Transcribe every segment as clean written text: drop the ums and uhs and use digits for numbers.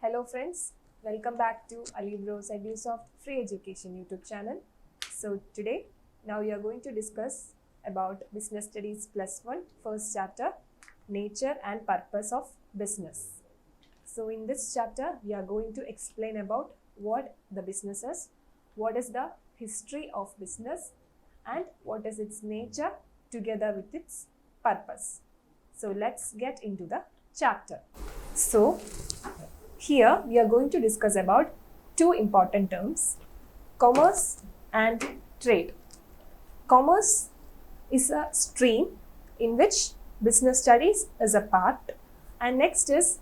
Hello friends, welcome back to Alibro's EduSoft Free Education YouTube channel. So today, now we are going to discuss about Business Studies Plus 1 first chapter, Nature and Purpose of Business. So in this chapter, we are going to explain about what the business is, what is the history of business and what is its nature together with its purpose. So let's get into the chapter. So here we are going to discuss about two important terms, commerce and trade. Commerce is a stream in which business studies is a part, and next is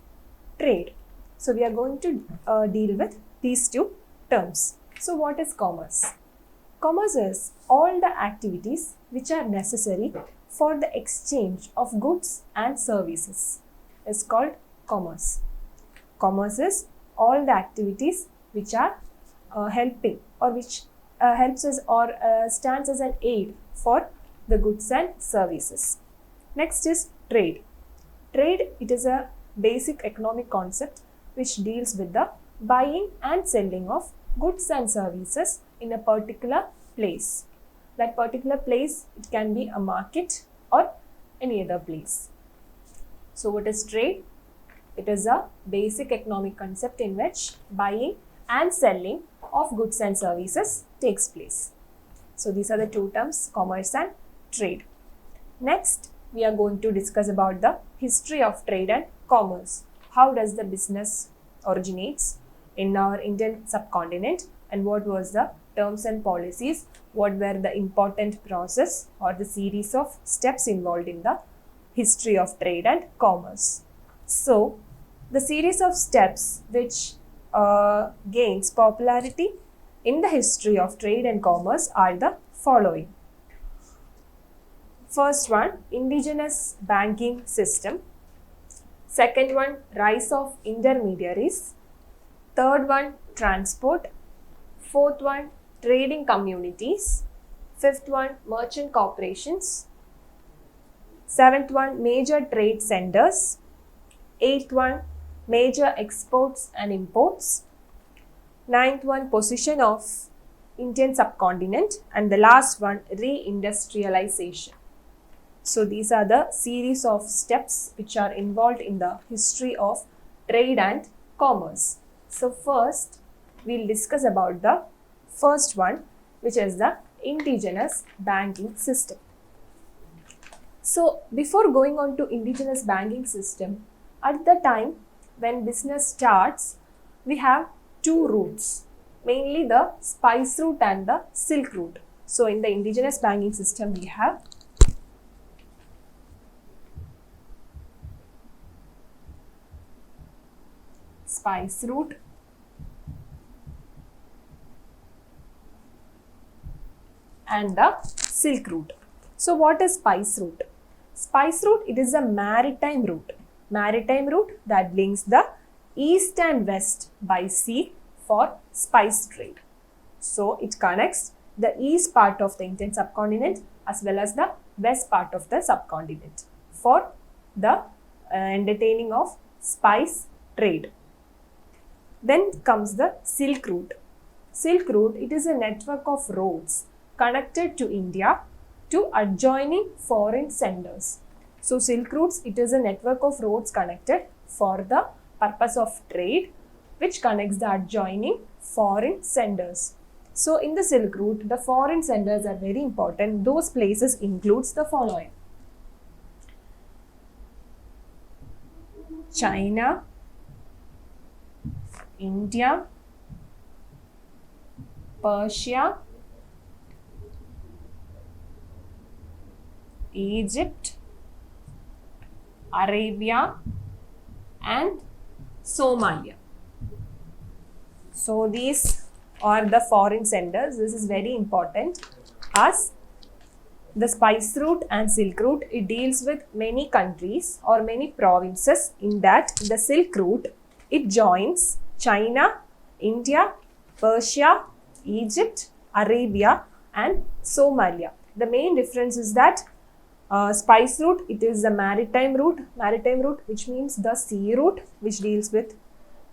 trade. So we are going to deal with these two terms. So what is commerce? Commerce is all the activities which are necessary for the exchange of goods and services is called commerce. Commerce is all the activities which are helping or which helps us or stands as an aid for the goods and services. Next is trade. Trade, it is a basic economic concept which deals with the buying and selling of goods and services in a particular place. That particular place, it can be a market or any other place. So what is trade? It is a basic economic concept in which buying and selling of goods and services takes place. So these are the two terms, commerce and trade. Next, we are going to discuss about the history of trade and commerce. How does the business originates in our Indian subcontinent and what was the terms and policies, what were the important process or the series of steps involved in the history of trade and commerce. So, the series of steps which gains popularity in the history of trade and commerce are the following. First one, indigenous banking system. Second one, rise of intermediaries. Third one, transport. Fourth one, trading communities. Fifth one, merchant corporations. Seventh one, major trade centers. Eighth one, major exports and imports. Ninth one, position of Indian subcontinent. And the last one, re-industrialization. So these are the series of steps which are involved in the history of trade and commerce. So first, we'll discuss about the first one, which is the indigenous banking system. So before going on to indigenous banking system, at the time when business starts, we have two routes, mainly the spice route and the silk route. So in the indigenous banking system, we have spice route and the silk route. So what is spice route? Spice route, it is a maritime route. Maritime route that links the east and west by sea for spice trade. So it connects the east part of the Indian subcontinent as well as the west part of the subcontinent for the entertaining of spice trade. Then comes the silk route. Silk route, it is a network of roads connected to India to adjoining foreign centers. So silk routes, it is a network of roads connected for the purpose of trade which connects the adjoining foreign centers. So in the silk route, the foreign centers are very important. Those places includes the following: China, India, Persia, Egypt, Arabia and Somalia. So these are the foreign centers. This is very important as the spice route and silk route, it deals with many countries or many provinces. In that, the silk route, it joins China, India, Persia, Egypt, Arabia and Somalia. The main difference is that spice route, it is a maritime route which means the sea route which deals with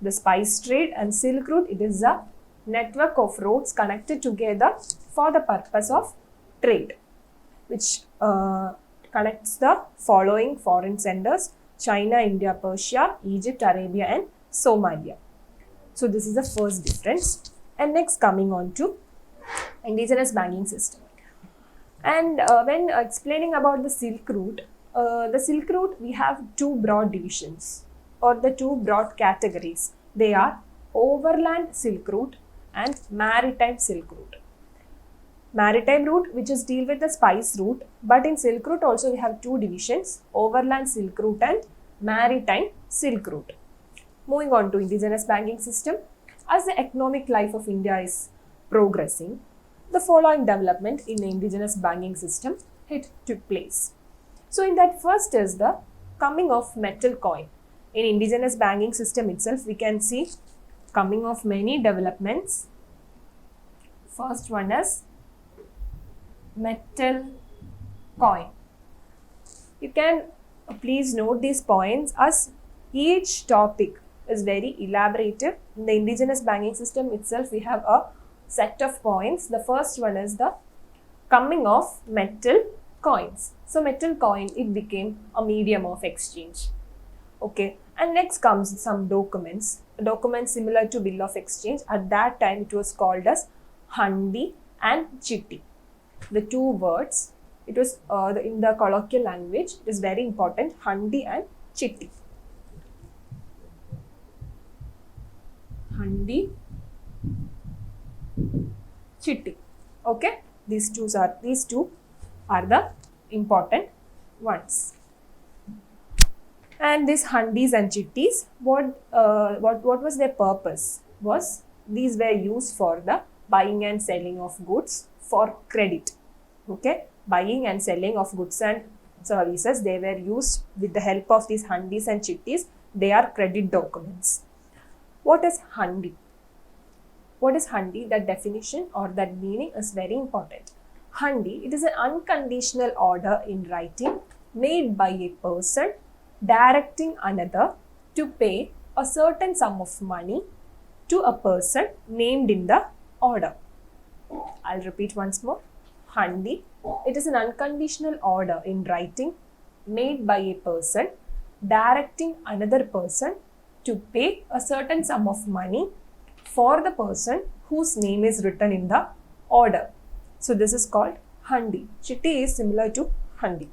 the spice trade, and Silk Route, it is a network of roads connected together for the purpose of trade, which connects the following foreign centers: China, India, Persia, Egypt, Arabia, and Somalia. So this is the first difference. And next, coming on to indigenous banking system. And when explaining about the Silk Route, we have two broad divisions, or the two broad categories. They are overland Silk Route and maritime Silk Route. Maritime route, which is deal with the spice route, but in Silk Route also we have two divisions: overland Silk Route and maritime Silk Route. Moving on to indigenous banking system. As the economic life of India is progressing, the following development in the indigenous banking system took place. So in that, first is the coming of metal coin. In indigenous banking system itself, we can see coming of many developments. First one is metal coin. You can please note these points, as each topic is very elaborative. In the indigenous banking system itself, we have a set of points. The first one is the coming of metal coins. So metal coin, it became a medium of exchange. Okay, and next comes some documents similar to bill of exchange. At that time it was called as handi and chitti. The two words, it was in the colloquial language, it is very important: handi and chitti. Handi, chitti. Okay, these two are the important ones. And these handis and chittis, what was their purpose? Was these were used for the buying and selling of goods for credit. Okay, buying and selling of goods and services, they were used with the help of these handis and chittis. They are credit documents. What is handi? What is handi? That definition or that meaning is very important. Handi, it is an unconditional order in writing made by a person directing another to pay a certain sum of money to a person named in the order. I'll repeat once more. Handi, it is an unconditional order in writing made by a person directing another person to pay a certain sum of money for the person whose name is written in the order. So this is called handi. Chitti is similar to handi.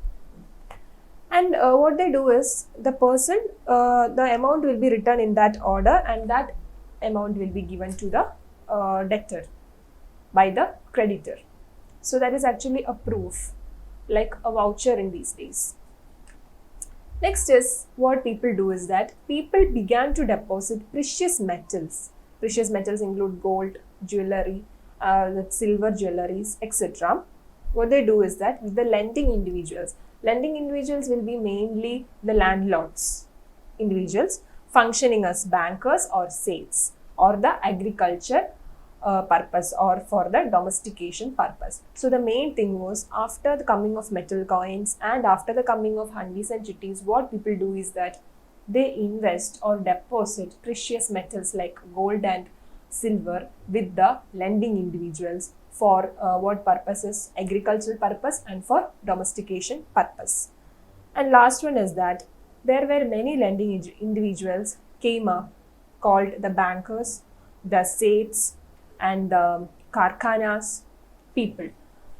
And what they do is, the person, the amount will be written in that order, and that amount will be given to the debtor by the creditor. So that is actually a proof, like a voucher in these days. Next is, what people do is that people began to deposit precious metals. Precious metals include gold, jewelry, silver jewelries, etc. What they do is that with the lending individuals will be mainly the landlords, individuals functioning as bankers or sales, or the agriculture purpose, or for the domestication purpose. So the main thing was, after the coming of metal coins and after the coming of handis and chittis, what people do is that they invest or deposit precious metals like gold and silver with the lending individuals for what purposes? Agricultural purpose and for domestication purpose. And last one is that there were many lending individuals came up, called the bankers, the seths, and the karkhanas people.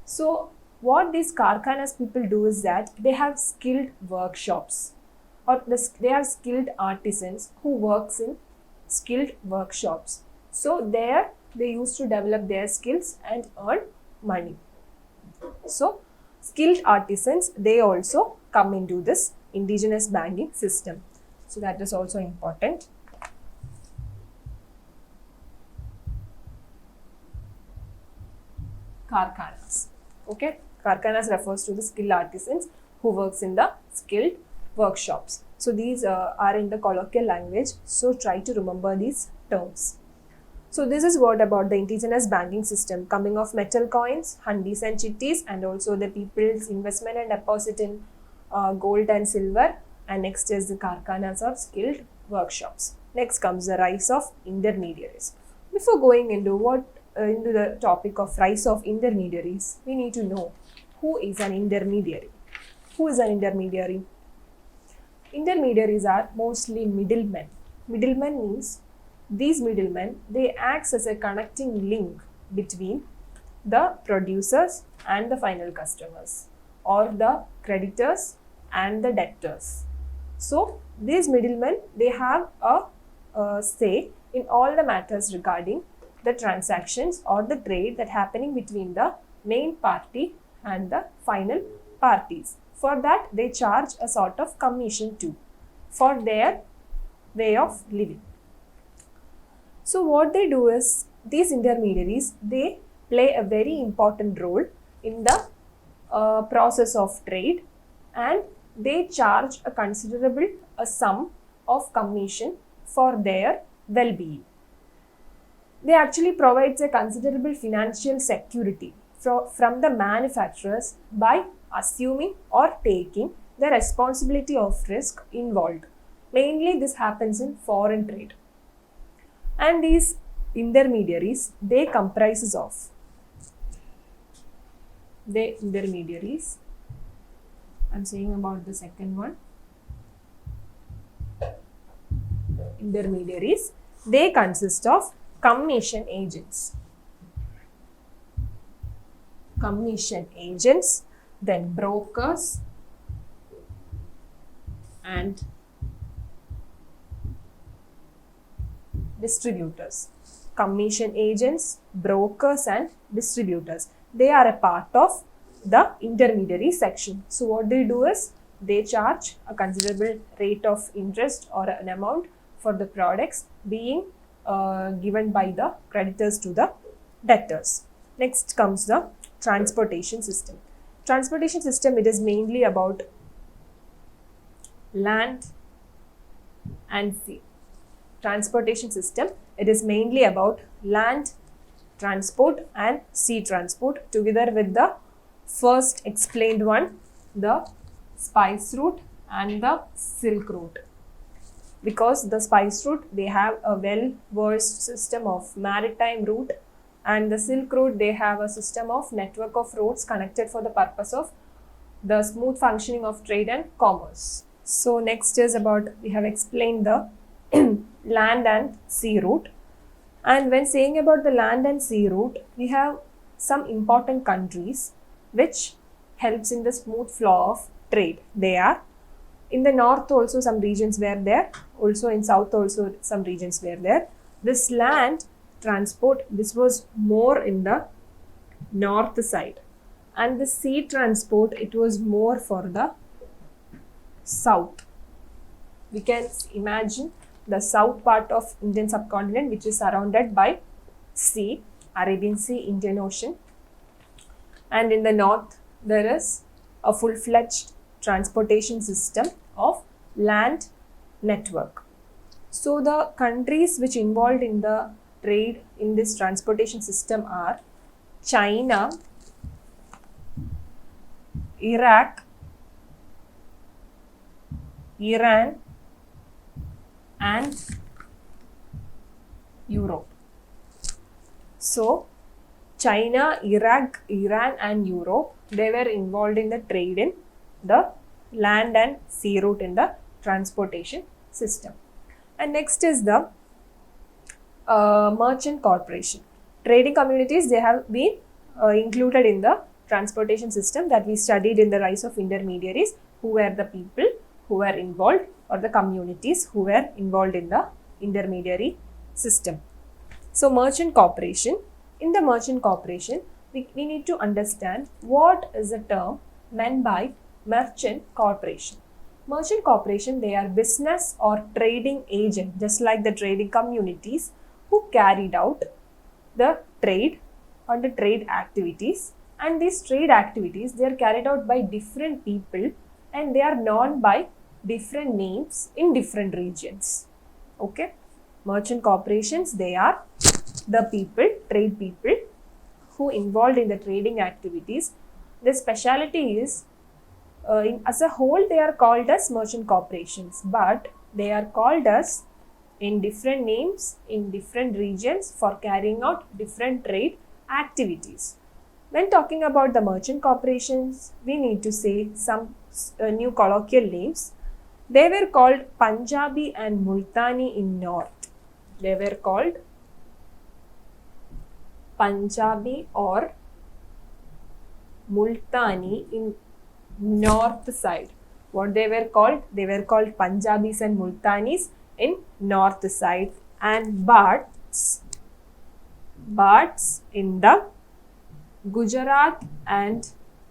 So what these karkhanas people do is that they have skilled workshops, or they are skilled artisans who works in skilled workshops. So there they used to develop their skills and earn money. So skilled artisans, they also come into this indigenous banking system. So that is also important. Karkhanas. Okay, karkhanas refers to the skilled artisans who works in the skilled workshops. So these are in the colloquial language. So try to remember these terms. So this is what about the indigenous banking system, coming of metal coins, handis and chittis, and also the people's investment and deposit in gold and silver. And next is the karkhanas or skilled workshops. Next comes the rise of intermediaries. Before going into the topic of rise of intermediaries, we need to know who is an intermediary. Who is an intermediary? Intermediaries are mostly middlemen. Middlemen means these middlemen, they act as a connecting link between the producers and the final customers, or the creditors and the debtors. So these middlemen, they have a say in all the matters regarding the transactions or the trade that happening between the main party and the final parties. For that, they charge a sort of commission too for their way of living. So what they do is, these intermediaries, they play a very important role in the process of trade, and they charge a considerable sum of commission for their well-being. They actually provides a considerable financial security from the manufacturers by assuming or taking the responsibility of risk involved. Mainly this happens in foreign trade. And these intermediaries, they comprises of I'm saying about the second one. Intermediaries, they consist of commission agents. Then brokers and distributors. Commission agents, brokers and distributors. They are a part of the intermediary section. So what they do is, they charge a considerable rate of interest or an amount for the products being given by the creditors to the debtors. Next comes the transportation system. Transportation system, it is mainly about land and sea. Transportation system, it is mainly about land transport and sea transport, together with the first explained one, the spice route and the silk route. Because the spice route, they have a well-versed system of maritime route, and the silk route, they have a system of network of roads connected for the purpose of the smooth functioning of trade and commerce. So next is about, we have explained the land and sea route. And when saying about the land and sea route, we have some important countries which helps in the smooth flow of trade. They are in the north also some regions were there, also in south also some regions were there. This land transport, this was more in the north side, and the sea transport, it was more for the south. We can imagine the south part of Indian subcontinent, which is surrounded by sea, Arabian Sea, Indian Ocean, and in the north there is a full-fledged transportation system of land network. So the countries which involved in the trade in this transportation system are China, Iraq, Iran and Europe. So China, Iraq, Iran and Europe, they were involved in the trade in the land and sea route in the transportation system. And next is the merchant corporation. Trading communities, they have been included in the transportation system that we studied in the rise of intermediaries, who were the people who were involved, or the communities who were involved in the intermediary system. So merchant corporation, in the merchant corporation, we need to understand what is the term meant by merchant corporation. Merchant corporation, they are business or trading agent, just like the trading communities, who carried out the trade or the trade activities. And these trade activities, they are carried out by different people, and they are known by different names in different regions. Okay, merchant corporations, they are the people, trade people who involved in the trading activities. The speciality is, as a whole, they are called as merchant corporations, but they are called as in different names in different regions for carrying out different trade activities. When talking about the merchant corporations, we need to say some new colloquial names. They were called Punjabi and Multani in north. They were called Punjabi or Multani in north side. What they were called? They were called Punjabis and Multanis in north side, and Bhatts in the Gujarat and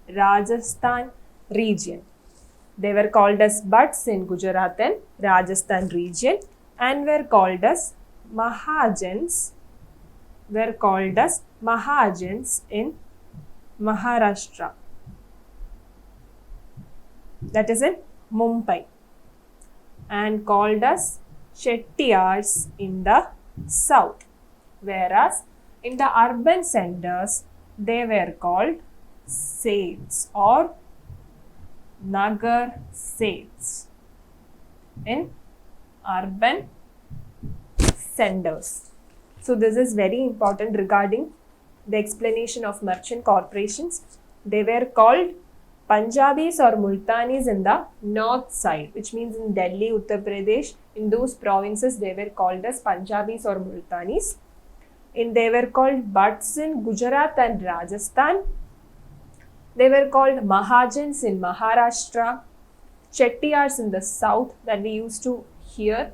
Rajasthan region. They were called as Bhatts in Gujarat and Rajasthan region, and were called as Mahajans in Maharashtra, that is in Mumbai, and called as Chettiars in the south, whereas in the urban centers they were called Seths or Nagar Seths in urban centers. So this is very important regarding the explanation of merchant corporations. They were called Punjabis or Multanis in the north side, which means in Delhi, Uttar Pradesh, in those provinces they were called as Punjabis or Multanis. They were called Bhatts in Gujarat and Rajasthan. They were called Mahajans in Maharashtra, Chettiars in the south that we used to hear,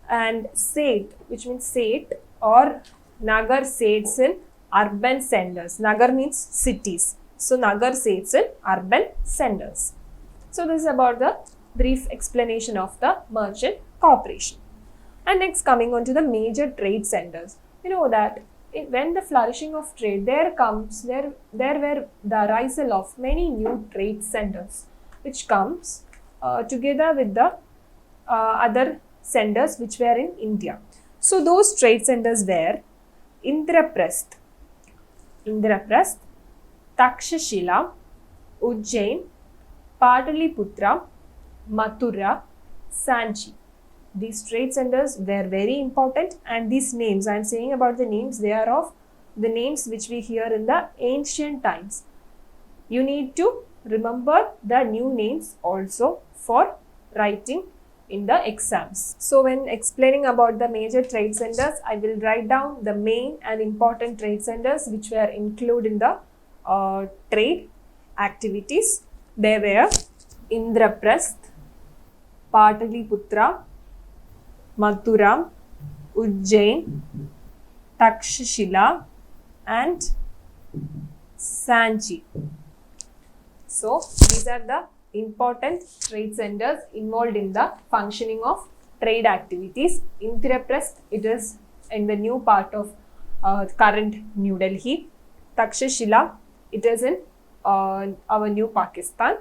and Seth, which means Seth or Nagar Seths in urban centers. Nagar means cities. So Nagar Seths in urban centers. So this is about the brief explanation of the merchant corporation. And next, coming on to the major trade centers. You know that when the flourishing of trade, there were the arisal of many new trade centers, which comes together with the other centers which were in India. So those trade centers were Indraprasth, Takshashila, Ujjain, Pataliputra, Mathura, Sanchi. These trade centers were very important, and these names, I am saying about the names, they are of the names which we hear in the ancient times. You need to remember the new names also for writing in the exams. So when explaining about the major trade centers, I will write down the main and important trade centers which were included in the trade activities. They were Indraprasth, Pataliputra, Mathura, Ujjain, Takshashila and Sanchi. So these are the important trade centers involved in the functioning of trade activities. Indraprasth, it is in the new part of current New Delhi. Takshashila, it is in our new Pakistan.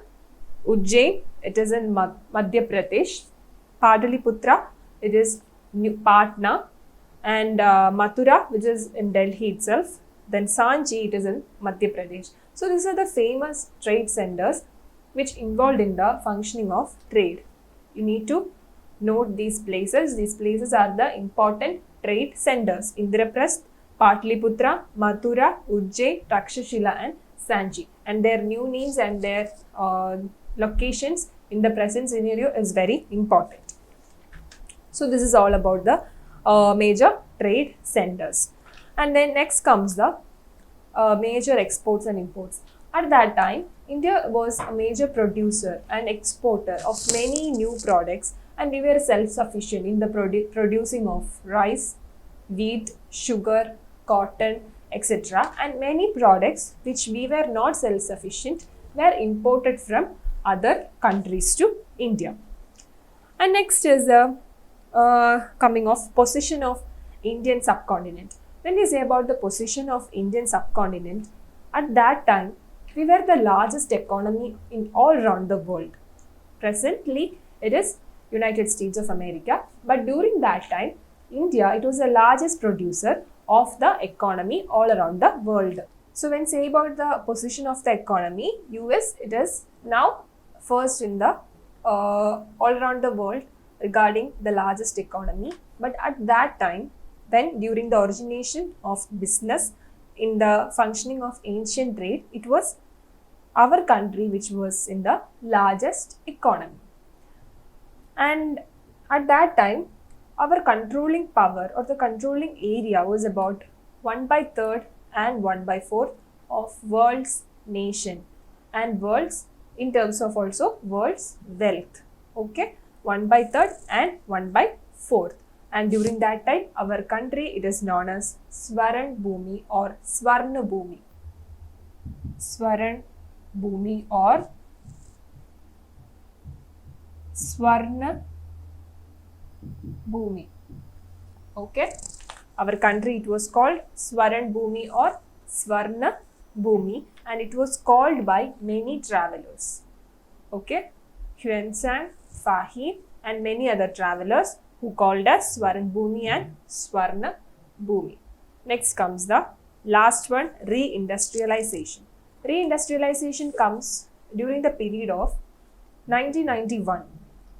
Ujjain, it is in Madhya Pradesh. Pataliputra, it is New Patna, and Mathura, which is in Delhi itself. Then Sanchi, it is in Madhya Pradesh. So these are the famous trade centers which involved in the functioning of trade. You need to note these places. These places are the important trade centers: Indraprasth, Pataliputra, Mathura, Ujjain, Takshashila and Sanchi. And their new names and their locations in the present scenario is very important. So this is all about the major trade centers. And then next comes the major exports and imports. At that time, India was a major producer and exporter of many new products, and we were self-sufficient in the producing of rice, wheat, sugar, cotton, etc. And many products which we were not self-sufficient were imported from other countries to India. And next is the coming of position of Indian subcontinent. When we say about the position of Indian subcontinent, at that time we were the largest economy in all around the world. Presently it is United States of America, but during that time India, it was the largest producer of the economy all around the world. So when say about the position of the economy, US, it is now first in the all around the world, regarding the largest economy. But at that time, when during the origination of business in the functioning of ancient trade, it was our country which was in the largest economy. And at that time, our controlling power or the controlling area was about 1/3 and 1/4 of world's nation and world's in terms of also world's wealth. Okay, 1/3 and 1/4. And during that time, our country, it is known as Swaran Bhumi or Swarna Bhumi. Swaran Bhumi or Swarna Bhumi. Okay, our country, it was called Swaran Bhumi or Swarna Bhumi, and it was called by many travelers. Okay, Xuanzang, Fahi, and many other travelers who called as Swaran Bhumi and Swarna Bhumi. Next comes the last one, reindustrialization. Reindustrialization comes during the period of 1991.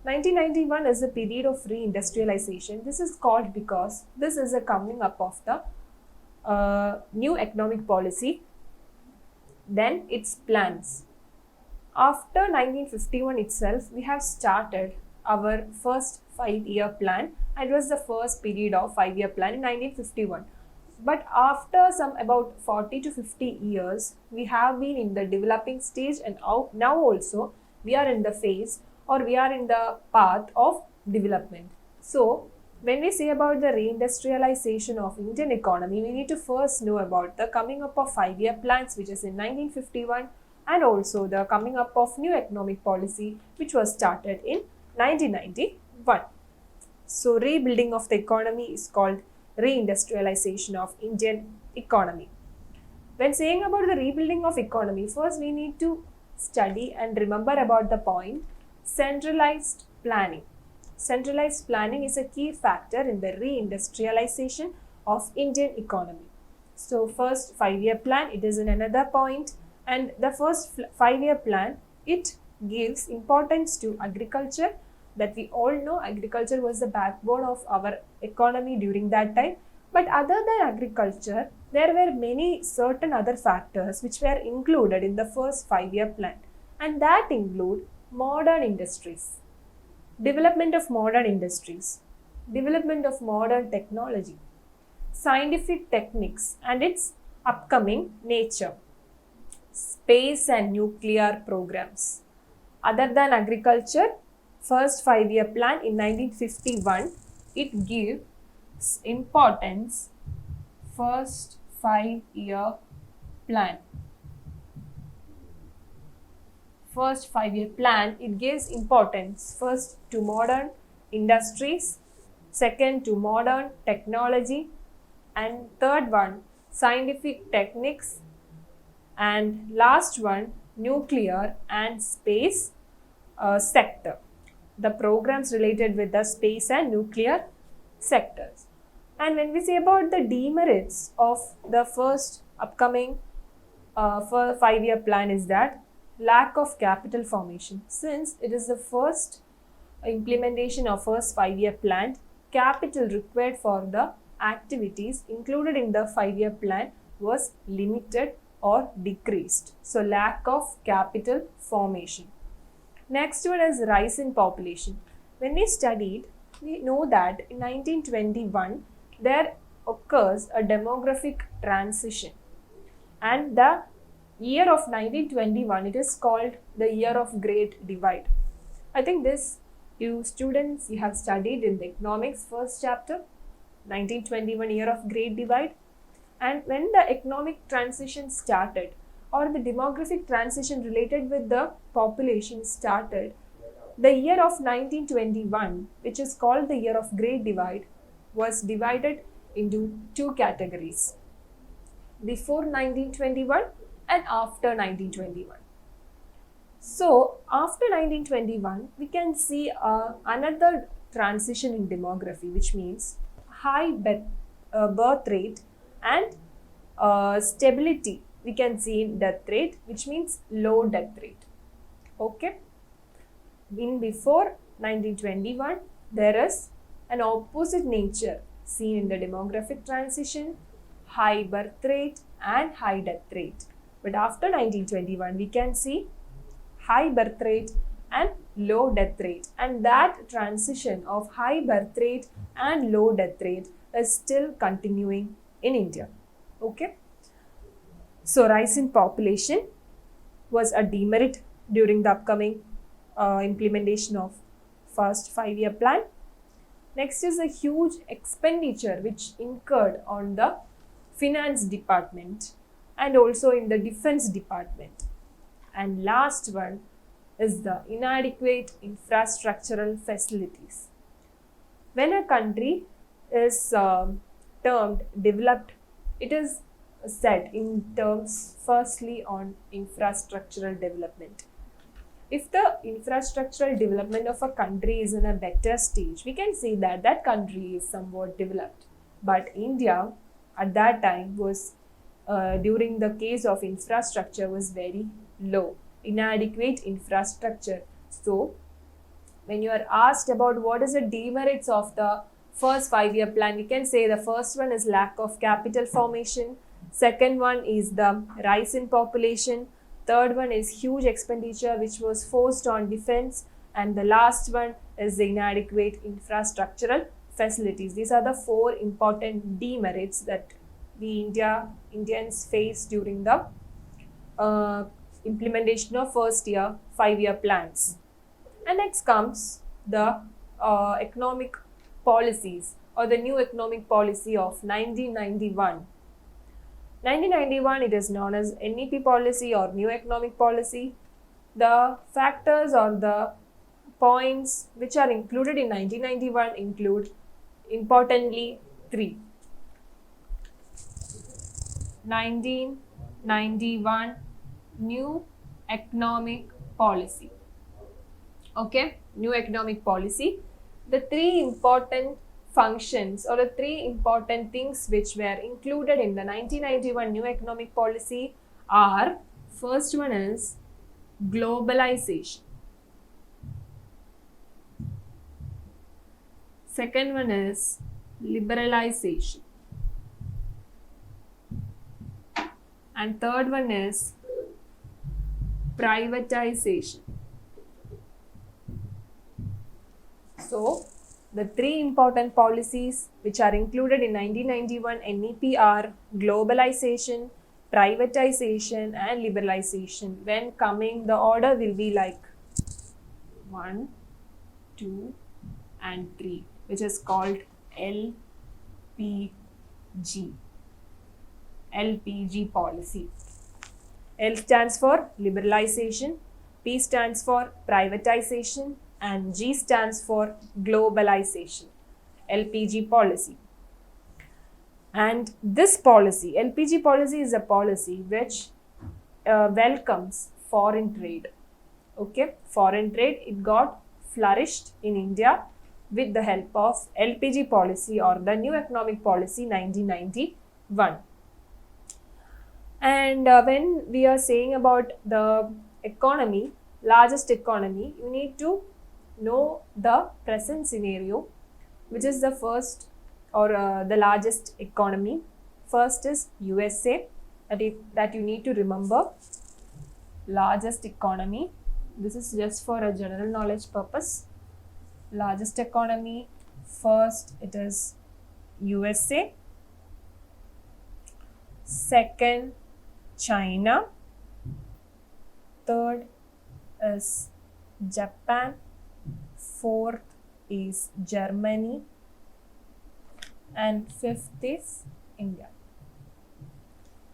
1991 is the period of reindustrialization. This is called because this is a coming up of the new economic policy, then its plans. After 1951 itself, we have started our first 5-year plan. It was the first period of 5-year plan in 1951. But after some about 40 to 50 years, we have been in the developing stage, and now also we are in the phase or we are in the path of development. So when we say about the reindustrialization of Indian economy, we need to first know about the coming up of 5-year plans, which is in 1951, and also the coming up of new economic policy, which was started in 1991. So rebuilding of the economy is called reindustrialization of Indian economy. When saying about the rebuilding of economy, first we need to study and remember about the point centralized planning. Centralized planning is a key factor in the reindustrialization of Indian economy. So first 5-year plan, it is in another point, and the first 5-year plan, it gives importance to agriculture. That we all know agriculture was the backbone of our economy during that time. But other than agriculture, there were many certain other factors which were included in the first 5-year plan, and that include modern industries, development of modern industries, development of modern technology, scientific techniques and its upcoming nature, space and nuclear programs. Other than agriculture, first 5-year plan in 1951, it gives importance first 5-year plan. First 5-year plan, it gives importance first to modern industries, second to modern technology, and third one scientific techniques, and last one nuclear and space sector. The programs related with the space and nuclear sectors. And when we say about the demerits of the first upcoming 5-year plan is that lack of capital formation. Since it is the first implementation of first 5-year plan, capital required for the activities included in the 5-year plan was limited or decreased. So lack of capital formation. Next one is rise in population. When we studied, we know that in 1921 there occurs a demographic transition, and the year of 1921, it is called the year of Great Divide. I think this you students, you have studied in the economics first chapter, 1921 year of Great Divide. And when the economic transition started, or the demographic transition related with the population started, the year of 1921, which is called the year of Great Divide, was divided into two categories: before 1921 and after 1921. So after 1921, we can see another transition in demography, which means high birth rate and stability. We can see in death rate, which means low death rate. Okay. In before 1921 there is an opposite nature seen in the demographic transition, high birth rate and high death rate. But after 1921, we can see high birth rate and low death rate, and that transition of high birth rate and low death rate is still continuing in India. Okay, so rise in population was a demerit during the upcoming implementation of first 5-year plan. Next is a huge expenditure which incurred on the finance department and also in the defense department. And last one is the inadequate infrastructural facilities. When a country is termed developed, it is said in terms firstly on infrastructural development. If the infrastructural development of a country is in a better stage, we can say that that country is somewhat developed. But India at that time was, during the case of infrastructure, was very low, inadequate infrastructure. So when you are asked about what is the demerits of the first 5-year plan, we can say the first one is lack of capital formation, second one is the rise in population, third one is huge expenditure which was forced on defense, and the last one is the inadequate infrastructural facilities. These are the 4 important demerits that we Indians face during the implementation of first year 5-year plans. And next comes the economic policies or the new economic policy of 1991. 1991, it is known as NEP policy or new economic policy. The factors or the points which are included in 1991 include importantly 3. 1991 new economic policy. Okay, new economic policy. The 3 important functions or the 3 important things which were included in the 1991 new economic policy are, first one is globalization, second one is liberalization, and third one is privatization. So the 3 important policies which are included in 1991 NEP are globalization, privatization and liberalization. When coming, the order will be like 1, 2 and 3, which is called LPG. LPG policy. L stands for liberalization, P stands for privatization, and G stands for globalization. LPG policy. And this policy, LPG policy, is a policy which welcomes foreign trade. Okay, foreign trade, it got flourished in India with the help of LPG policy or the new economic policy 1991. And when we are saying about the economy, largest economy, you need to know the present scenario, which is the first or the largest economy. First is USA, that you need to remember. Largest economy, this is just for a general knowledge purpose. Largest economy, first it is USA, second China, third is Japan, fourth is Germany, and fifth is India.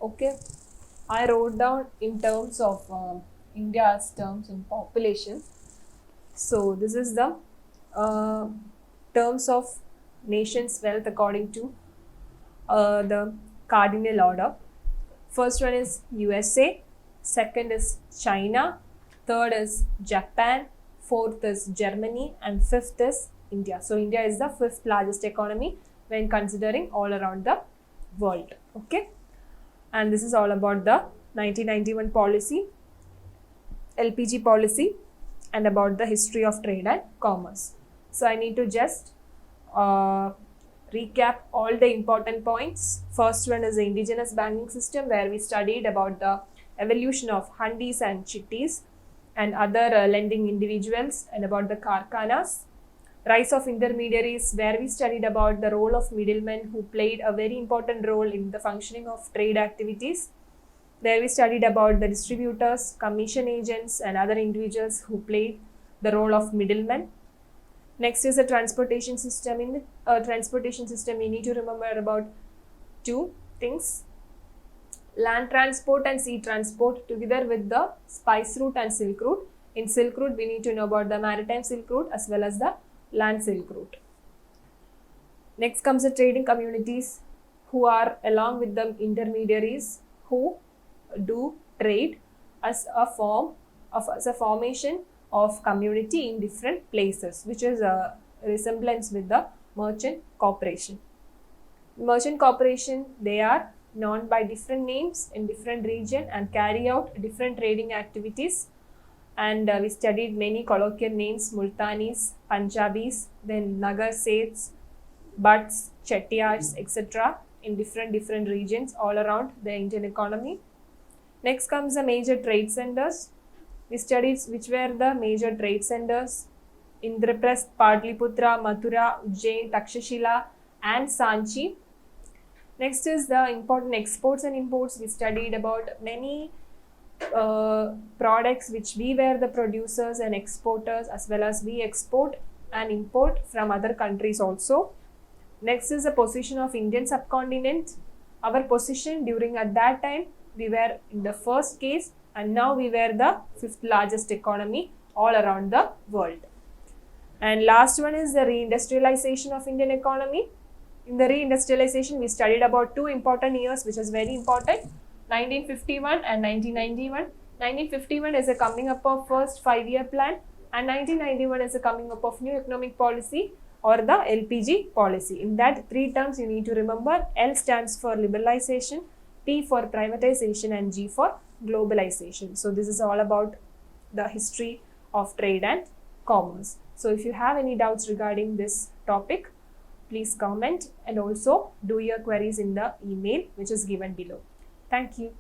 Okay, I wrote down in terms of India's terms in population. So this is the terms of nation's wealth according to the cardinal order. First one is USA, second is China, third is Japan, fourth is Germany, and fifth is India. So India is the 5th largest economy when considering all around the world. Okay, and this is all about the 1991 policy, LPG policy, and about the history of trade and commerce. So I need to just recap all the important points. First one is the indigenous banking system, where we studied about the evolution of hundis and chittis and other lending individuals, and about the karkhanas. Rise of intermediaries, where we studied about the role of middlemen who played a very important role in the functioning of trade activities. There we studied about the distributors, commission agents, and other individuals who played the role of middlemen. Next is the transportation system. In the transportation system, we need to remember about two things: land transport and sea transport, together with the spice route and silk route. In silk route, we need to know about the maritime silk route as well as the land silk route. Next comes the trading communities, who are along with the intermediaries who do trade as a formation of community in different places, which is a resemblance with the merchant corporation. Merchant corporation, they are known by different names in different region and carry out different trading activities. And we studied many colloquial names: Multanis, Punjabis, then Nagar Seths, Butts, Chettiars, etc. in different regions all around the Indian economy. Next comes the major trade centers. We studied which were the major trade centers: Indraprasth, Patliputra, Mathura, Ujjain, Takshashila, and Sanchi. Next is the important exports and imports. We studied about many products which we were the producers and exporters, as well as we export and import from other countries also. Next is the position of Indian subcontinent. Our position during at that time, we were in the first case, and now we were the 5th largest economy all around the world. And last one is the reindustrialization of Indian economy. In the reindustrialization, we studied about two important years, which is very important: 1951 and 1991. 1951 is a coming up of first 5-year plan, and 1991 is a coming up of new economic policy, or the LPG policy. In that 3 terms, you need to remember: L stands for liberalization, P for privatization, and G for globalization. So this is all about the history of trade and commerce. So if you have any doubts regarding this topic, please comment, and also do your queries in the email which is given below. Thank you.